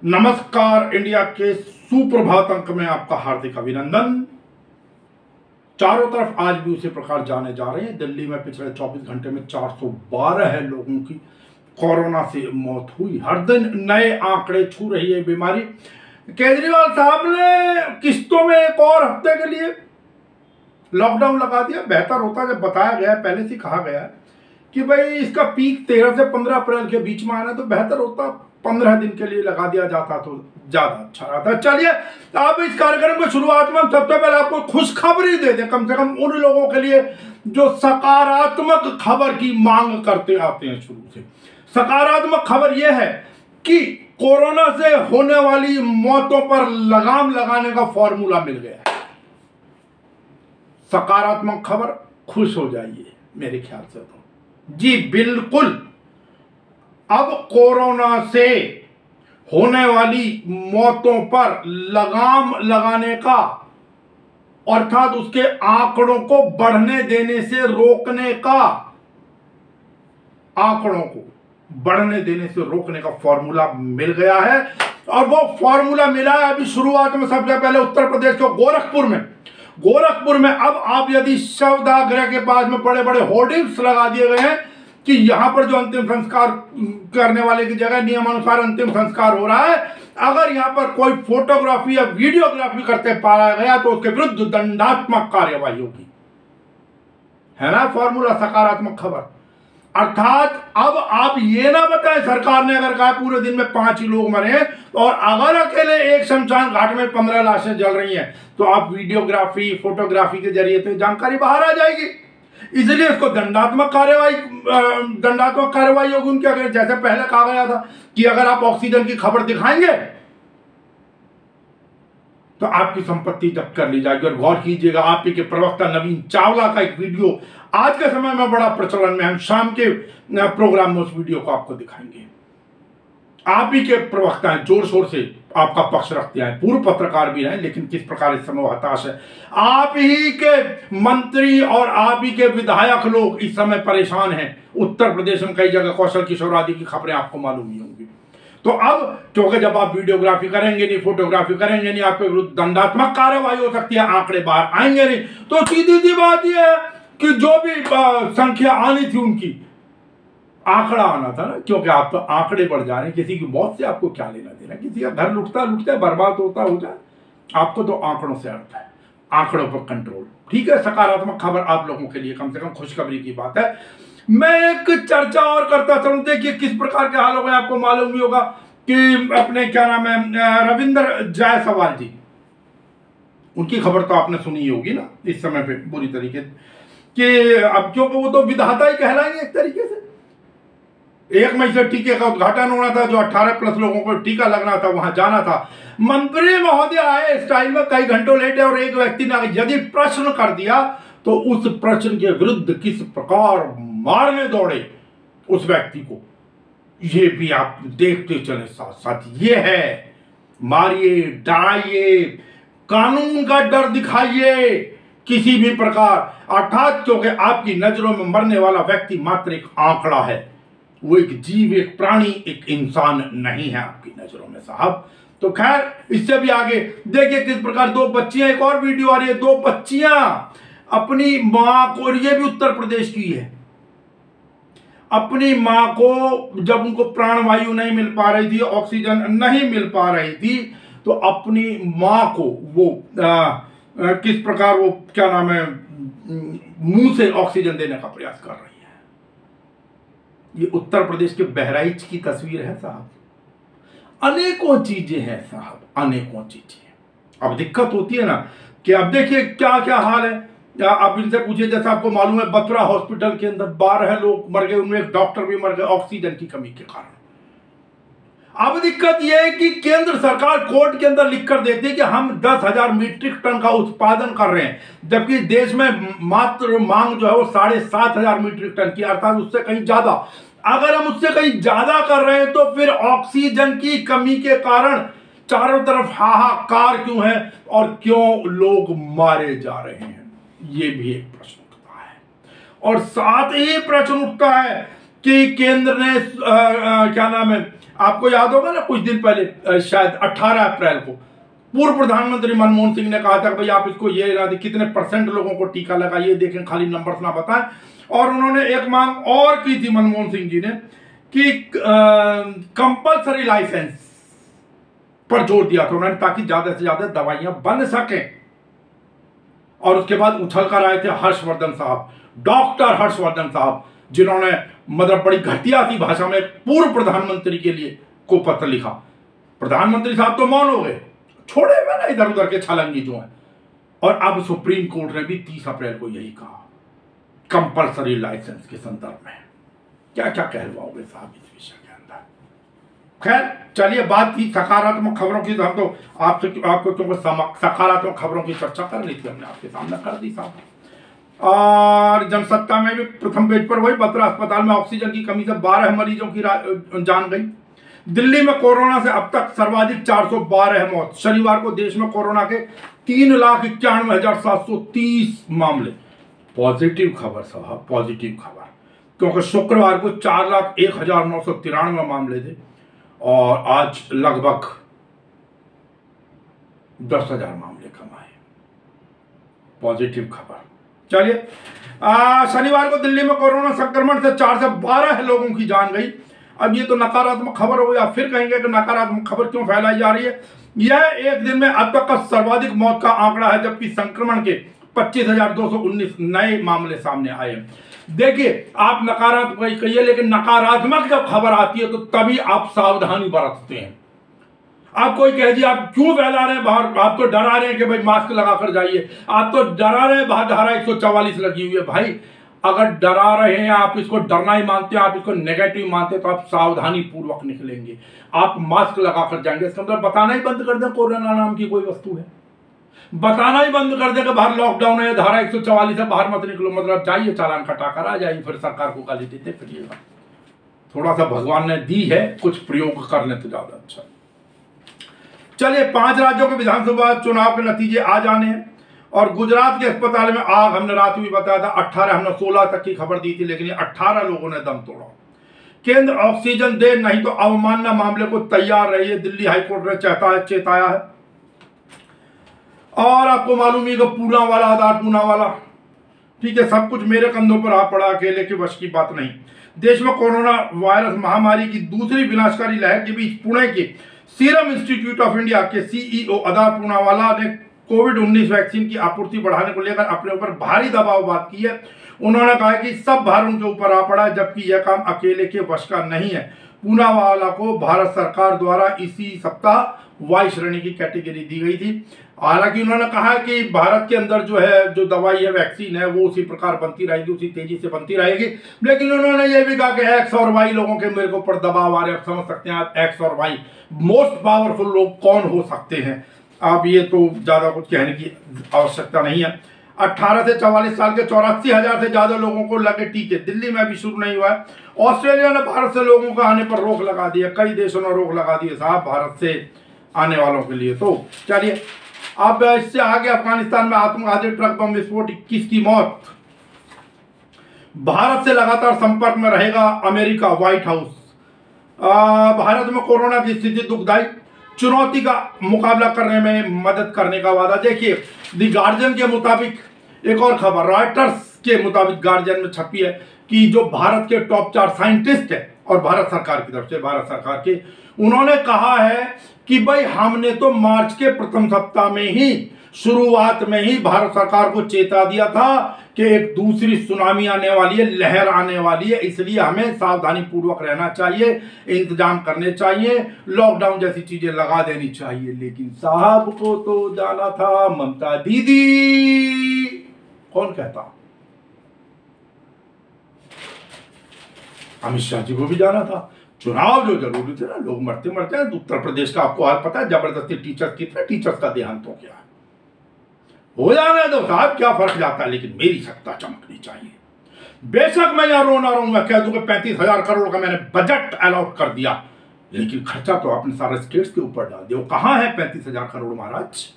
नमस्कार। इंडिया के सुप्रभात अंक में आपका हार्दिक अभिनंदन। चारों तरफ आज भी उसी प्रकार जाने जा रहे हैं। दिल्ली में पिछले 24 घंटे में 412 लोगों की कोरोना से मौत हुई। हर दिन नए आंकड़े छू रही है बीमारी। केजरीवाल साहब ने किस्तों में एक और हफ्ते के लिए लॉकडाउन लगा दिया। बेहतर होता जब बताया गया, पहले से कहा गया कि भाई इसका पीक 13 से 15 अप्रैल के बीच में आना, तो बेहतर होता 15 दिन के लिए लगा दिया जाता तो ज्यादा अच्छा रहता। चलिए आप इस कार्यक्रम की शुरुआत में सबसे पहले आपको खुशखबरी दे दें, कम से कम उन लोगों के लिए जो सकारात्मक खबर की मांग करते आते हैं शुरू से। सकारात्मक खबर यह है कि कोरोना से होने वाली मौतों पर लगाम लगाने का फॉर्मूला मिल गया है। सकारात्मक खबर, खुश हो जाइए मेरे ख्याल से तो जी बिल्कुल। अब कोरोना से होने वाली मौतों पर लगाम लगाने का, अर्थात उसके आंकड़ों को बढ़ने देने से रोकने का, आंकड़ों को बढ़ने देने से रोकने का फॉर्मूला मिल गया है। और वो फॉर्मूला मिला है अभी शुरुआत में सबसे पहले उत्तर प्रदेश के गोरखपुर में अब आप यदि शवदाह के पास में बड़े बड़े होर्डिंग्स लगा दिए गए हैं कि यहां पर जो अंतिम संस्कार करने वाले की जगह नियमानुसार अंतिम संस्कार हो रहा है, अगर यहां पर कोई फोटोग्राफी या वीडियोग्राफी करते पाया गया तो उसके विरुद्ध दंडात्मक कार्यवाही होगी। है ना फॉर्मूला, सकारात्मक खबर। अर्थात अब आप ये ना बताएं, सरकार ने अगर कहा पूरे दिन में 5 ही लोग मरे और अगर अकेले एक शमशान घाट में 15 लाशें जल रही हैं, तो आप वीडियोग्राफी फोटोग्राफी के जरिए तो जानकारी बाहर आ जाएगी। इसलिए इसको दंडात्मक कार्यवाही होगी उनके। अगर जैसे पहले कहा गया था कि अगर आप ऑक्सीजन की खबर दिखाएंगे तो आपकी संपत्ति जब्त कर ली जाएगी। और गौर कीजिएगा, आप ही के प्रवक्ता नवीन चावला का एक वीडियो आज के समय में बड़ा प्रचलन में, हम शाम के प्रोग्राम में उस वीडियो को आपको दिखाएंगे। आप ही के प्रवक्ता हैं, जोर शोर से आपका पक्ष रखते हैं, पूर्व पत्रकार भी हैं, लेकिन किस प्रकार इस समय हताश है। आप ही के मंत्री और आप ही के विधायक लोग इस समय परेशान हैं। उत्तर प्रदेश में कई जगह कौशल किशोर आदि की खबरें आपको मालूम ही होंगी। तो अब क्योंकि जब आप वीडियोग्राफी करेंगे नहीं, फोटोग्राफी करेंगे नहीं, आपके विरुद्ध दंडात्मक कार्रवाई हो सकती है, आंकड़े बाहर आएंगे नहीं, तो सीधी सी बात यह है कि जो भी संख्या आनी थी उनकी, आंकड़ा आना था ना, क्योंकि आप तो आंकड़े बढ़ जा रहे हैं। किसी की मौत से आपको क्या लेना देना, किसी का घर लुटता बर्बाद होता हो जाए, आपको तो आंकड़ों से अर्थ है, आंकड़ों पर कंट्रोल। ठीक है, सकारात्मक खबर आप लोगों के लिए, कम से कम खुशखबरी की बात है। मैं एक चर्चा और करता चलूं, देखिए किस प्रकार के हाल हो गए। आपको मालूम ही होगा कि अपने क्या नाम है, रविंद्र जायसवाल जी, उनकी खबर तो आपने सुनी ही होगी ना इस समय पे बुरी तरीके कि अब क्योंकि वो तो विधाता ही कहलाएंगे एक तरीके से। 1 मई से टीके का उद्घाटन होना था, जो 18+ लोगों को टीका लगना था, वहां जाना था। मंत्री महोदय आए स्टाइल में, कई घंटों लेटे, और एक व्यक्ति ने यदि प्रश्न कर दिया तो उस प्रश्न के विरुद्ध किस प्रकार मारने दौड़े उस व्यक्ति को, ये भी आप देखते चले साथ साथ। ये है, मारिए, डराइए, कानून का डर दिखाइए किसी भी प्रकार। अर्थात क्योंकि आपकी नजरों में मरने वाला व्यक्ति मात्र एक आंकड़ा है, वो एक जीव, एक प्राणी, एक इंसान नहीं है आपकी नजरों में साहब। तो खैर, इससे भी आगे देखिए किस प्रकार 2 बच्चियां, एक और वीडियो आ रही है, 2 बच्चियां अपनी मां को, ये भी उत्तर प्रदेश की है, अपनी मां को जब उनको प्राणवायु नहीं मिल पा रही थी, ऑक्सीजन नहीं मिल पा रही थी, तो अपनी मां को वो किस प्रकार वो क्या नाम है, मुंह से ऑक्सीजन देने का प्रयास कर रही है। ये उत्तर प्रदेश के बहराइच की तस्वीर है साहब। अनेकों चीजें हैं साहब, अनेकों चीजें। अब दिक्कत होती है ना कि अब देखिए क्या क्या हाल है। आप इनसे पूछिए, जैसा आपको मालूम है बत्रा हॉस्पिटल के अंदर 12 लोग मर गए, उनमें एक डॉक्टर भी मर गए ऑक्सीजन की कमी के कारण। अब दिक्कत यह है कि केंद्र सरकार कोर्ट के अंदर लिख कर देती है कि हम 10,000 मीट्रिक टन का उत्पादन कर रहे हैं, जबकि देश में मात्र मांग जो है वो 7,500 मीट्रिक टन की, अर्थात उससे कहीं ज्यादा। अगर हम उससे कहीं ज्यादा कर रहे हैं तो फिर ऑक्सीजन की कमी के कारण चारों तरफ हाहाकार क्यों है और क्यों लोग मारे जा रहे हैं, ये भी एक प्रश्न उठता है। और साथ ही प्रश्न उठता है कि केंद्र ने क्या नाम है, आपको याद होगा ना, कुछ दिन पहले शायद 18 अप्रैल को पूर्व प्रधानमंत्री मनमोहन सिंह ने कहा था कि भाई आप इसको ये ना कितने % लोगों को टीका लगा, ये देखें, खाली नंबर्स ना बताएं। और उन्होंने एक मांग और की थी मनमोहन सिंह जी ने कि कंपल्सरी लाइसेंस पर जोर दिया था उन्होंने, ताकि ज्यादा से ज्यादा दवाइयां बन सकें। और उसके बाद उछल कर आए थे हर्षवर्धन साहब, डॉक्टर हर्षवर्धन साहब, जिन्होंने मतलब बड़ी घटिया सी भाषा में पूर्व प्रधानमंत्री के लिए को पत्र लिखा। प्रधानमंत्री साहब तो मौन हो गए, छोड़े हुए ना इधर उधर के छलंगी जो है। और अब सुप्रीम कोर्ट ने भी 30 अप्रैल को यही कहा कंपल्सरी लाइसेंस के संदर्भ में। क्या क्या कहलवाओगे साहब इस विषय के अंदर। खैर चलिए, बात थी सकारात्मक खबरों की, तो हम तो आपको क्योंकि सकारात्मक खबरों की चर्चा करनी थी, हमने आपके सामने कर दी साहब। और जनसत्ता में भी प्रथम पेज पर वही बत्रा अस्पताल में ऑक्सीजन की कमी से 12 मरीजों की जान गई। दिल्ली में कोरोना से अब तक सर्वाधिक 412 मौत। शनिवार को देश में कोरोना के 3,91,730 मामले। पॉजिटिव खबर साहब, पॉजिटिव खबर, क्योंकि शुक्रवार को 4,01,993 मामले थे और आज लगभग 10,000 मामले कम आए। पॉजिटिव खबर। चलिए, शनिवार को दिल्ली में कोरोना संक्रमण से 4 से 12 लोगों की जान गई। अब ये तो नकारात्मक खबर हो गई, आप फिर कहेंगे कि नकारात्मक खबर क्यों फैलाई जा रही है। यह एक दिन में अब तक का सर्वाधिक मौत का आंकड़ा है, जबकि संक्रमण के 25,219 नए मामले सामने आए। देखिए, आप नकारात्मक कहिए, लेकिन नकारात्मक जब खबर आती है तो तभी आप सावधानी बरतते हैं। आप कोई कहे जी आप क्यों फैला रहे हैं बाहर, आप तो डरा रहे हैं कि भाई मास्क लगाकर जाइए, आप तो डरा रहे हैं बाहर धारा 144 लगी हुई है। भाई अगर डरा रहे हैं, आप इसको डरना ही मानते हैं, आप इसको नेगेटिव मानते हैं, तो आप सावधानी पूर्वक निकलेंगे, आप मास्क लगाकर जाएंगे। इसका मतलब बताना ही बंद कर दें कोरोना नाम की कोई वस्तु है, बताना ही बंद कर दें कि बाहर लॉकडाउन है, धारा 144 है, बाहर मत निकलो, मतलब जाइए चालान कटा कर आ जाइए, फिर सरकार को गाली देते फिरिएगा। थोड़ा सा भगवान ने दी है, कुछ प्रयोग कर लें तो ज्यादा अच्छा। चलिए, 5 राज्यों के विधानसभा चुनाव के नतीजे आ जाने हैं। और गुजरात के अस्पताल में आग, हमने रात में बताया था 18, हमने 16 तक की खबर दी थी, लेकिन 18 लोगों ने दम तोड़ा। केंद्र ऑक्सीजन दे, नहीं तो अवमानना मामले को तैयार रहिए, दिल्ली हाईकोर्ट ने चेताया है। और आपको मालूम है कि पूना वाला आधार, पूना वाला, ठीक है, सब कुछ मेरे कंधों पर आ पड़ा, अकेले के वश की बात नहीं। देश में कोरोना वायरस महामारी की दूसरी विनाशकारी लहर के बीच पुणे के सीरम इंस्टीट्यूट ऑफ इंडिया के सीईओ आधार पूनावाला ने कोविड-19 वैक्सीन की आपूर्ति बढ़ाने को लेकर अपने ऊपर भारी दबाव बात की है। उन्होंने कहा कि सब भार उनके ऊपर आ पड़ा है, जबकि यह काम अकेले के वश का नहीं है। पूनावाला को भारत सरकार द्वारा इसी सप्ताह वाई श्रेणी की कैटेगरी दी गई थी। हालांकि उन्होंने कहा कि भारत के अंदर जो है, जो दवाई है, वैक्सीन है, वो उसी प्रकार बनती रहेगी, उसी तेजी से बनती रहेगी। लेकिन उन्होंने ये भी कहा कि एक्स और वाई लोगों के मेरे ऊपर दबाव आ रहे हैं। आप समझ सकते हैं, आप एक्स और वाई मोस्ट पावरफुल लोग कौन हो सकते हैं। अब ये तो ज्यादा कुछ कहने की आवश्यकता नहीं है। 18 से 44 साल के 84,000 से ज्यादा लोगों को लगे टीके। दिल्ली में अभी शुरू नहीं हुआ है। ऑस्ट्रेलिया ने भारत से लोगों का आने पर रोक लगा दी है, कई देशों ने रोक लगा दी है साहब भारत से आने वालों के लिए। तो चलिए, अब इससे आगे अफगानिस्तान में आत्मघाती ट्रक बम विस्फोट, 21 की मौत। भारत से लगातार संपर्क में रहेगा अमेरिका, व्हाइट हाउस। भारत में कोरोना की स्थिति दुखदायी, चुनौती का मुकाबला करने में मदद करने का वादा। देखिए, द गार्जियन के मुताबिक एक और खबर, रॉयटर्स के मुताबिक गार्जियन में छपी है कि जो भारत के टॉप 4 साइंटिस्ट है और भारत सरकार की तरफ से, भारत सरकार के, उन्होंने कहा है कि भाई हमने तो मार्च के प्रथम सप्ताह में ही, शुरुआत में ही भारत सरकार को चेता दिया था कि एक दूसरी सुनामी आने वाली है, लहर आने वाली है, इसलिए हमें सावधानी पूर्वक रहना चाहिए, इंतजाम करने चाहिए, लॉकडाउन जैसी चीजें लगा देनी चाहिए। लेकिन साहब को तो जाना था ममता दीदी, कौन कहता, अमित शाह जी को भी जाना था। चुनाव जो जरूरी थे ना, लोग मरते मरते हैं। उत्तर प्रदेश का आपको हाल पता है, जबरदस्ती टीचर्स, कितने टीचर्स का देहांत हो गया, हो जाने दो साहब, क्या फर्क जाता है, लेकिन मेरी सत्ता चमकनी चाहिए। बेशक मैं यहां रो ना रहूं, मैं कह दूं कि 35,000 करोड़ का मैंने बजट अलॉट कर दिया, लेकिन खर्चा तो आपने सारे स्टेट्स के ऊपर डाल दिया। कहां है 35,000 करोड़ महाराज?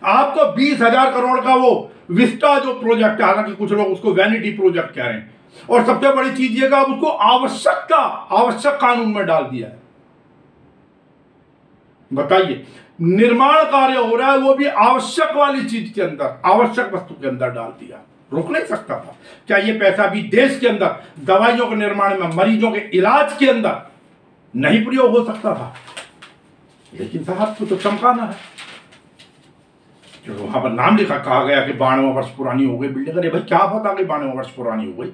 आपको 20,000 करोड़ का वो विस्टा जो प्रोजेक्ट है, हालांकि कुछ लोग उसको वैनिटी प्रोजेक्ट कह रहे हैं, और सबसे बड़ी चीज ये कि अब उसको आवश्यक कानून में डाल दिया है। बताइए, निर्माण कार्य हो रहा है वो भी आवश्यक वाली चीज के अंदर, आवश्यक वस्तु के अंदर डाल दिया। रुक नहीं सकता था क्या ये पैसा भी देश के अंदर दवाइयों के निर्माण में, मरीजों के इलाज के अंदर नहीं प्रयोग हो सकता था? लेकिन साहब को तो चमकाना है। जो वहां पर नाम लिखा, कहा गया कि 92 वर्ष पुरानी हो गई बिल्डिंग। अरे भाई क्या पता कि 92 वर्ष पुरानी हो गई,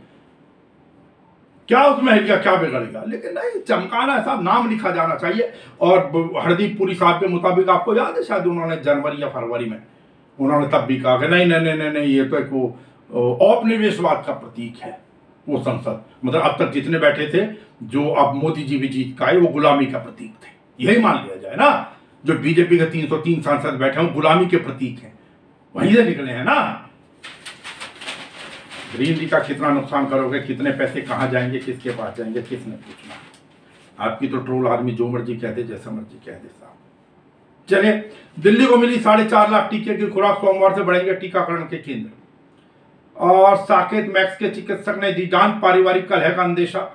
क्या उसमें है क्या बिगड़ेगा? लेकिन नहीं, चमकाना है साहब, नाम लिखा जाना चाहिए। और हरदीप पुरी साहब के मुताबिक, आपको याद है शायद उन्होंने जनवरी या फरवरी में उन्होंने तब भी कहा कि नहीं नहीं नहीं नहीं, ये तो एक वो औपनिवेशवाद का प्रतीक है वो संसद। मतलब अब तक जितने बैठे थे, जो अब मोदी जी भी जीत का है, वो गुलामी का प्रतीक थे, यही मान लिया जाए ना। जो बीजेपी के 303 सांसद बैठे हैं गुलामी के प्रतीक हैं, वहीं से निकले हैं ना। ग्रीन टी का कितना नुकसान करोगे, कितने पैसे कहां जाएंगे, किसके पास जाएंगे, किसने पूछना? आपकी तो ट्रोल आर्मी जो मर्जी कह दे, जैसा मर्जी कह दे साहब। चलिए, दिल्ली को मिली 4.5 लाख टीके की खुराक, सोमवार से बढ़ेंगे टीकाकरण के केंद्र। और साकेत मैक्स के चिकित्सक ने दी जान, पारिवारिक कलह का अंदेशा।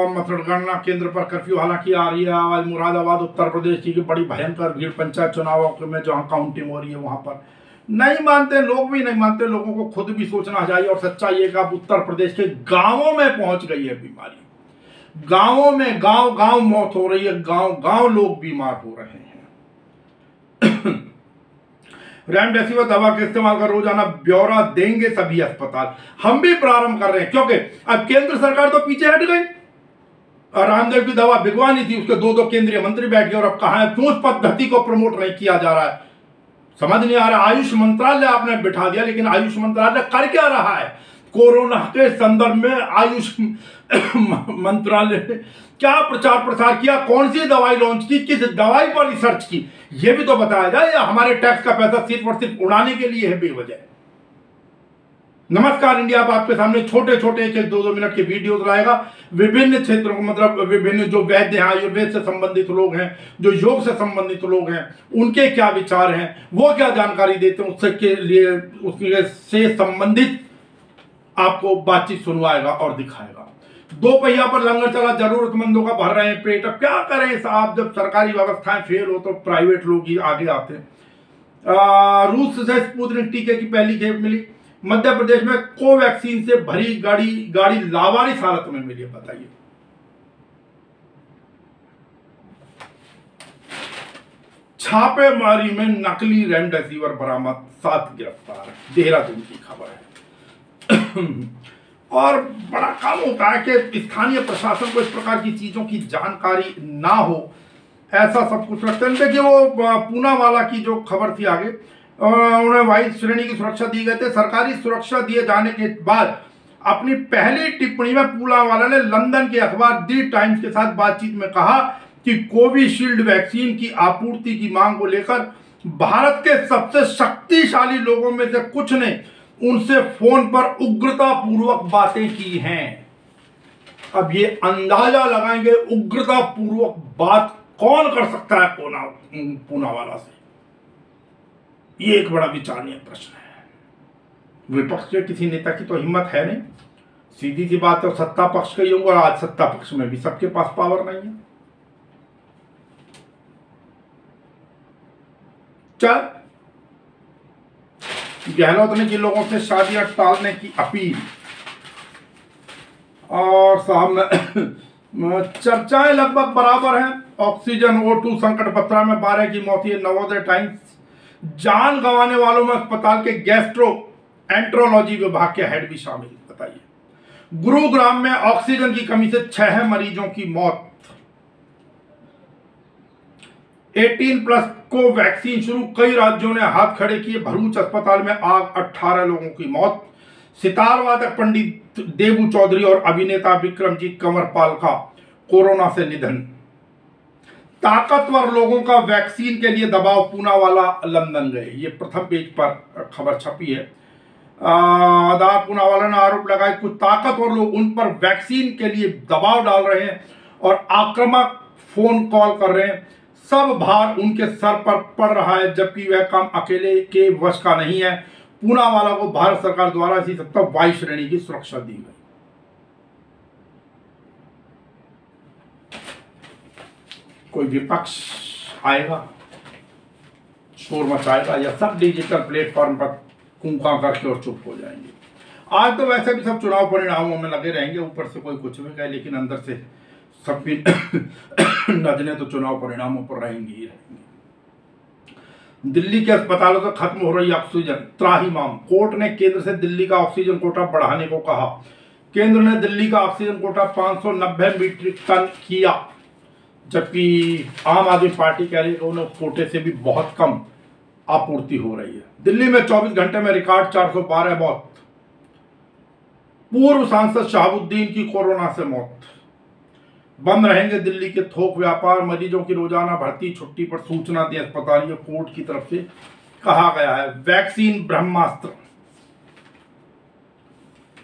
मतगणना केंद्र पर कर्फ्यू हालांकि आ रही है आवाज। मुरादाबाद उत्तर प्रदेश की बड़ी भयंकर भीड़ पंचायत चुनावों में जहां काउंटिंग हो रही है वहां पर नहीं मानते लोग, भी नहीं मानते, लोगों को खुद भी सोचना चाहिए। और सच्चाई है कि अब उत्तर प्रदेश के गांवों में पहुंच गई है बीमारी। गांवों में गांव मौत हो रही है, गांव लोग बीमार हो रहे हैं। रेमडेसिविर दवा के इस्तेमाल का रोजाना ब्यौरा देंगे सभी अस्पताल। हम भी प्रारंभ कर रहे हैं, क्योंकि अब केंद्र सरकार तो पीछे हट गई। और रामदेव की दवा बिगवानी थी, उसके दो केंद्रीय मंत्री बैठ गए, और अब कहां है? क्यों उस पद्धति को प्रमोट नहीं किया जा रहा है, समझ नहीं आ रहा। आयुष मंत्रालय आपने बिठा दिया, लेकिन आयुष मंत्रालय कर क्या रहा है? कोरोना के संदर्भ में आयुष मंत्रालय क्या प्रचार प्रसार किया, कौन सी दवाई लॉन्च की, किस दवाई पर रिसर्च की, यह भी तो बताया जाए। या हमारे टैक्स का पैसा सिर्फ और सिर्फ उड़ाने के लिए है बेवजह? नमस्कार इंडिया अब आपके सामने छोटे छोटे 1-2 मिनट के वीडियो लाएगा विभिन्न क्षेत्रों को, मतलब विभिन्न जो वैद्य हैं, आयुर्वेद से संबंधित लोग हैं, जो योग से संबंधित लोग हैं, उनके क्या विचार हैं, वो क्या जानकारी देते हैं, उसके लिए उसके से संबंधित आपको बातचीत सुनवाएगा और दिखाएगा। 2 पहिया पर लंगर चला, जरूरतमंदों का भर रहे हैं पेट। अब क्या करें साहब, जब सरकारी व्यवस्थाएं फेल हो तो प्राइवेट लोग ही आगे आते हैं। रूस से स्पुतनिक टीके की पहली खेप मिली। मध्य प्रदेश में कोवैक्सीन से भरी गाड़ी लावारिस हालत में मिली है, बताइए। छापेमारी में नकली रेमडेसिविर बरामद, 7 गिरफ्तार। देहरादून की खबर है। और बड़ा काम होता है कि स्थानीय प्रशासन को इस प्रकार की चीजों की जानकारी ना हो, ऐसा सब कुछ लगता है। देखिए वो पूनावाला की जो खबर थी आगे, उन्हें वायु श्रेणी की सुरक्षा दी गई थी। सरकारी सुरक्षा दिए जाने के बाद अपनी पहली टिप्पणी में पूनावाला ने लंदन के अखबार दी टाइम्स के साथ बातचीत में कहा कि कोविशील्ड वैक्सीन की आपूर्ति की मांग को लेकर भारत के सबसे शक्तिशाली लोगों में से कुछ ने उनसे फोन पर उग्रतापूर्वक बातें की हैं। अब ये अंदाजा लगाएंगे उग्रतापूर्वक बात कौन कर सकता है पूनावाला से, ये एक बड़ा विचारणीय प्रश्न है। विपक्ष के किसी नेता की तो हिम्मत है नहीं, सीधी सी बात है। सत्ता पक्ष का ही होगा, आज सत्ता पक्ष में भी सबके पास पावर नहीं है। चल, गहलोत ने की लोगों से शादियां टालने की अपील। और साहब चर्चाएं लगभग बराबर हैं। ऑक्सीजन O2 संकट, 17 में 12 की मौत। ये नवोदय टाइम्स। जान गंवाने वालों में अस्पताल के गैस्ट्रो एंट्रोलॉजी विभाग के हेड भी शामिल, बताइए। गुरुग्राम में ऑक्सीजन की कमी से 6 मरीजों की मौत। 18+ को वैक्सीन शुरू, कई राज्यों ने हाथ खड़े किए। भरूच अस्पताल में आग, 18 लोगों की मौत। सितार वादक पंडित देबू चौधरी और अभिनेता विक्रमजीत कंवरपाल का कोरोना से निधन। ताकतवर लोगों का वैक्सीन के लिए दबाव, पूनावाला लंदन गए। ये प्रथम पेज पर खबर छपी है। आधार पूनावाला ने आरोप लगाया कुछ ताकतवर लोग उन पर वैक्सीन के लिए दबाव डाल रहे हैं और आक्रामक फोन कॉल कर रहे हैं। सब भार उनके सर पर पड़ रहा है, जबकि वह काम अकेले के वश का नहीं है। पूनावाला को भारत सरकार द्वारा इसी सप्ताह 22 श्रेणी की सुरक्षा दी गई। कोई विपक्ष आएगा, शोर मचाएगा, या सब डिजिटल प्लेटफॉर्म पर कूका करके और चुप हो जाएंगे। आज तो वैसे भी सब चुनाव परिणामों में लगे रहेंगे, ऊपर से कोई कुछ भी कहे, लेकिन अंदर से सबकी नजरें तो चुनाव परिणामों पर रहेंगी ही रहेंगी। दिल्ली के अस्पतालों से खत्म हो रही ऑक्सीजन, त्राहिमाम। कोर्ट ने केंद्र से दिल्ली का ऑक्सीजन कोटा बढ़ाने को कहा। केंद्र ने दिल्ली का ऑक्सीजन कोटा 590 मीट्रिक टन किया, जबकि आम आदमी पार्टी कह रही है कि उन्हें उस कोटे से भी बहुत कम आपूर्ति हो रही है। दिल्ली में 24 घंटे में रिकॉर्ड 412 मौत। पूर्व सांसद शहाबुद्दीन की कोरोना से मौत। बंद रहेंगे दिल्ली के थोक व्यापार, मरीजों की रोजाना भर्ती छुट्टी पर सूचना दी अस्पताल, कोर्ट की तरफ से कहा गया है। वैक्सीन ब्रह्मास्त्र,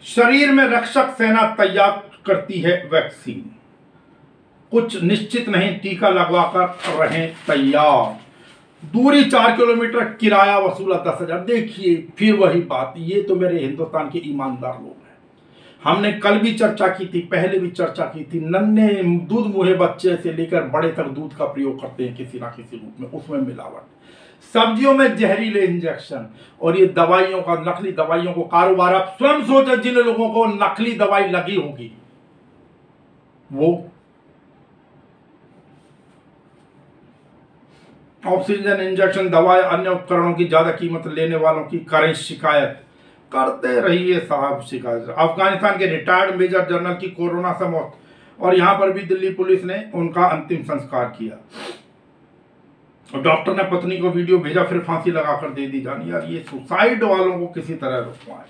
शरीर में रक्षक सेना तैयार करती है वैक्सीन, कुछ निश्चित नहीं, टीका लगवाकर रहें तैयार। दूरी 4 किलोमीटर, किराया वसूला 10,000। देखिए फिर वही बात, ये तो मेरे हिंदुस्तान के ईमानदार लोग हैं। हमने कल भी चर्चा की थी, पहले भी चर्चा की थी, नन्हे दूध मुहे बच्चे से लेकर बड़े तक दूध का प्रयोग करते हैं किसी ना किसी रूप में, उसमें मिलावट, सब्जियों में जहरीले इंजेक्शन, और ये दवाइयों का, नकली दवाइयों को कारोबार। आप स्वयं सोचो, जिन लोगों को नकली दवाई लगी होगी वो ऑक्सीजन, इंजेक्शन, दवाएं, अन्य उपकरणों की ज्यादा कीमत लेने वालों की करें शिकायत। करते रहिए साहब शिकायत। अफगानिस्तान के रिटायर्ड मेजर जनरल की कोरोना से मौत, और यहां पर भी दिल्ली पुलिस ने उनका अंतिम संस्कार किया। और डॉक्टर ने पत्नी को वीडियो भेजा, फिर फांसी लगाकर दे दी जानी। यार ये सुसाइड वालों को किसी तरह रुकवाएं,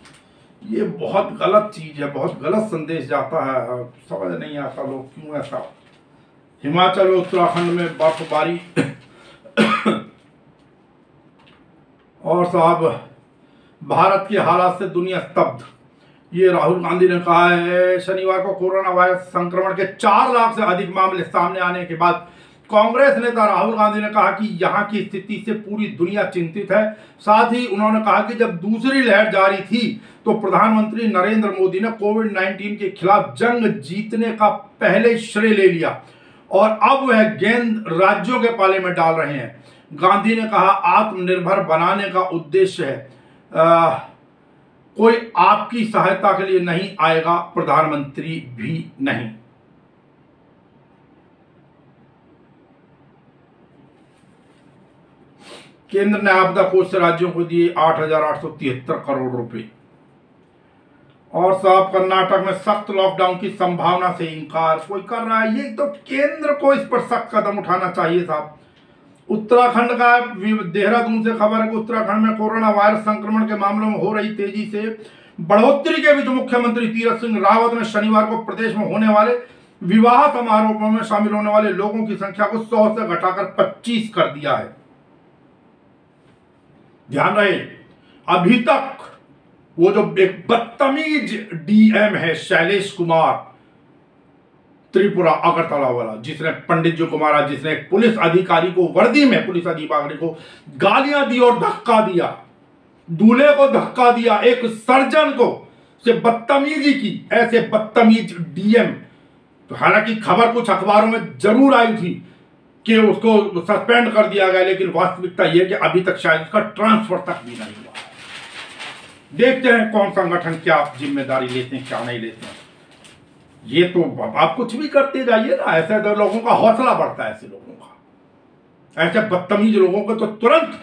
ये बहुत गलत चीज है, बहुत गलत संदेश जाता है। समझ नहीं आता लोग क्यों ऐसा। हिमाचल और उत्तराखंड में बर्फबारी और साहब भारत के हालात से दुनिया स्तब्ध, ये राहुल गांधी ने कहा है। शनिवार को कोरोना वायरस संक्रमण के 4 लाख से अधिक मामले सामने आने के बाद कांग्रेस नेता राहुल गांधी ने कहा कि यहां की स्थिति से पूरी दुनिया चिंतित है। साथ ही उन्होंने कहा कि जब दूसरी लहर जारी थी तो प्रधानमंत्री नरेंद्र मोदी ने कोविड-19 के खिलाफ जंग जीतने का पहले श्रेय ले लिया और अब वह गेंद राज्यों के पाले में डाल रहे हैं। गांधी ने कहा, आत्मनिर्भर बनाने का उद्देश्य है, कोई आपकी सहायता के लिए नहीं आएगा, प्रधानमंत्री भी नहीं। केंद्र ने आपदा कोष से राज्यों को दिए 8,873 करोड़ रुपए। और साहब कर्नाटक में सख्त लॉकडाउन की संभावना से इंकार कोई कर रहा है। ये तो केंद्र को इस पर सख्त कदम उठाना चाहिए साहब। उत्तराखंड का, देहरादून से खबर है कि उत्तराखंड में कोरोना वायरस संक्रमण के मामलों में हो रही तेजी से बढ़ोतरी के बीच मुख्यमंत्री तीरथ सिंह रावत ने शनिवार को प्रदेश में होने वाले विवाह समारोहों में शामिल होने वाले लोगों की संख्या को 100 से घटाकर 25 कर दिया है। ध्यान रहे, अभी तक वो जो एक बदतमीज डीएम है शैलेश कुमार त्रिपुरा अगरतला वाला, जिसने पंडित जी को मारा, जिसने एक पुलिस अधिकारी को, वर्दी में पुलिस अधिकारी को गालियां दी और धक्का दिया, दूल्हे को धक्का दिया, एक सर्जन को से बदतमीजी की, ऐसे बदतमीज डीएम। तो हालांकि खबर कुछ अखबारों में जरूर आई थी कि उसको सस्पेंड कर दिया गया, लेकिन वास्तविकता यह कि अभी तक शायद उसका ट्रांसफर तक भी नहीं हुआ। देखते हैं कौन संगठन क्या जिम्मेदारी लेते हैं, क्या नहीं लेते हैं। ये तो आप कुछ भी करते जाइए ना, ऐसे तो लोगों का हौसला बढ़ता है। ऐसे लोगों का, ऐसे बदतमीज लोगों को तो तुरंत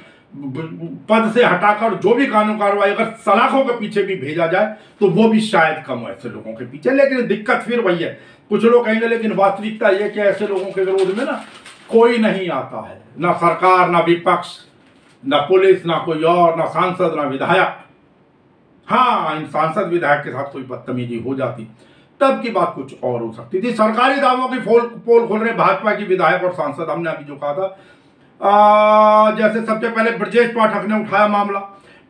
पद से हटाकर जो भी कानून कार्रवाई अगर सलाखों के पीछे भी भेजा जाए तो वो भी शायद कम है ऐसे लोगों के पीछे। लेकिन दिक्कत फिर वही है, कुछ लोग कहेंगे लेकिन वास्तविकता यह कि ऐसे लोगों के विरोध में ना कोई नहीं आता है, ना सरकार, ना विपक्ष, ना पुलिस, ना कोई और, ना सांसद, ना विधायक। हाँ, इन सांसद विधायक के साथ कोई बदतमीजी हो जाती तब की बात कुछ और हो सकती थी। सरकारी दावों की पोल खोल रहे भाजपा की विधायक और सांसद। हमने अभी जो कहा था, जैसे सबसे पहले ब्रजेश पाठक ने उठाया मामला।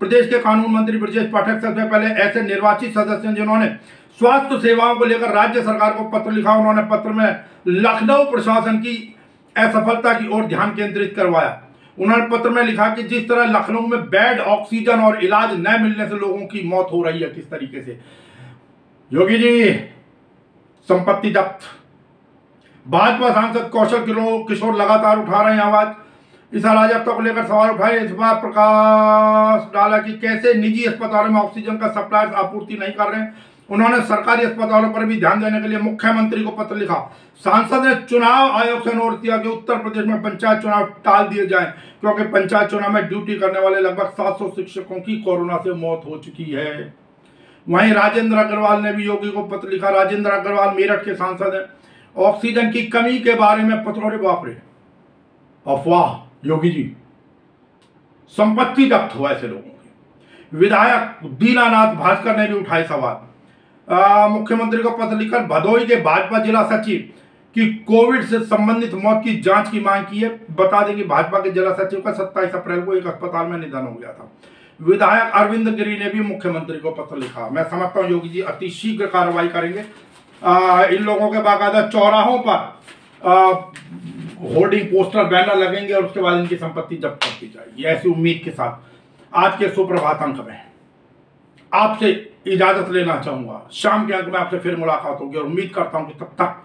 प्रदेश के कानून मंत्री ब्रजेश पाठक सबसे पहले ऐसे निर्वाचित सदस्य हैं जिन्होंने स्वास्थ्य सेवाओं को लेकर राज्य सरकार को पत्र लिखा। उन्होंने पत्र में लखनऊ प्रशासन की असफलता की ओर ध्यान केंद्रित करवाया। उन्होंने पत्र में लिखा कि जिस तरह लखनऊ में बेड, ऑक्सीजन और इलाज न मिलने से लोगों की मौत हो रही है, किस तरीके से। योगी जी, संपत्ति जब्त। भाजपा सांसद कौशल किशोर लगातार उठा रहे हैं आवाज। इस अराजकता को लेकर सवाल उठाए। इस बार प्रकाश डाला कि कैसे निजी अस्पतालों में ऑक्सीजन का सप्लाई आपूर्ति नहीं कर रहे हैं। उन्होंने सरकारी अस्पतालों पर भी ध्यान देने के लिए मुख्यमंत्री को पत्र लिखा। सांसद ने चुनाव आयोग से अनुरोध किया कि उत्तर प्रदेश में पंचायत चुनाव टाल दिए जाएं, क्योंकि पंचायत चुनाव में ड्यूटी करने वाले लगभग 700 शिक्षकों की कोरोना से मौत हो चुकी है। वहीं राजेंद्र अग्रवाल ने भी योगी को पत्र लिखा। राजेंद्र अग्रवाल मेरठ के सांसद हैं। ऑक्सीजन की कमी के बारे में पत्रों, बाप रे, अफवाह। योगी जी, संपत्ति जब्त हुआ ऐसे लोगों की। विधायक दीनानाथ भास्कर ने भी उठाए सवाल। मुख्यमंत्री को पत्र लिखकर भदोही के भाजपा जिला सचिव की कोविड से संबंधित मौत की जांच की मांग की है। बता दें कि भाजपा के जिला सचिव का 27 अप्रैल को एक अस्पताल में निधन हो गया था। विधायक अरविंद गिरी ने भी मुख्यमंत्री को पत्र लिखा। मैं समझता हूं योगी जी अति शीघ्र कार्रवाई करेंगे। इन लोगों के बाकायदा चौराहों पर होर्डिंग, पोस्टर, बैनर लगेंगे और उसके बाद इनकी संपत्ति जब्त कर दी जाएगी, ऐसी उम्मीद के साथ आज के सुप्रभात अंक में आपसे इजाजत लेना चाहूंगा। शाम के अंक में आपसे फिर मुलाकात होगी और उम्मीद करता हूं कि तब तक,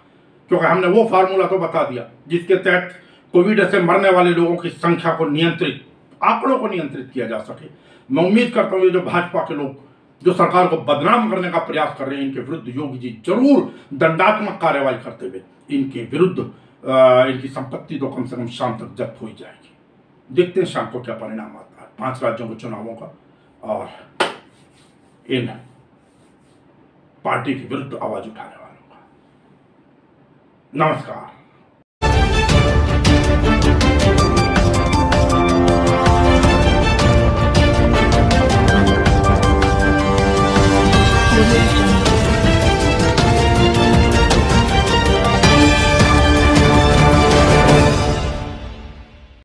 क्योंकि हमने वो फार्मूला तो बता दिया जिसके तहत कोविड से मरने वाले लोगों की संख्या को नियंत्रित, आंकड़ों को नियंत्रित किया जा सके। मैं उम्मीद करता हूं ये जो भाजपा के लोग जो सरकार को बदनाम करने का प्रयास कर रहे हैं, इनके विरुद्ध योगी जी जरूर दंडात्मक कार्रवाई करते हुए इनके विरुद्ध इनकी संपत्ति तो कम से कम शाम तक जब्त हो ही जाएगी। देखते हैं शाम को क्या परिणाम आता है 5 राज्यों के चुनावों का और इन पार्टी के विरुद्ध आवाज उठाने वालों का। नमस्कार।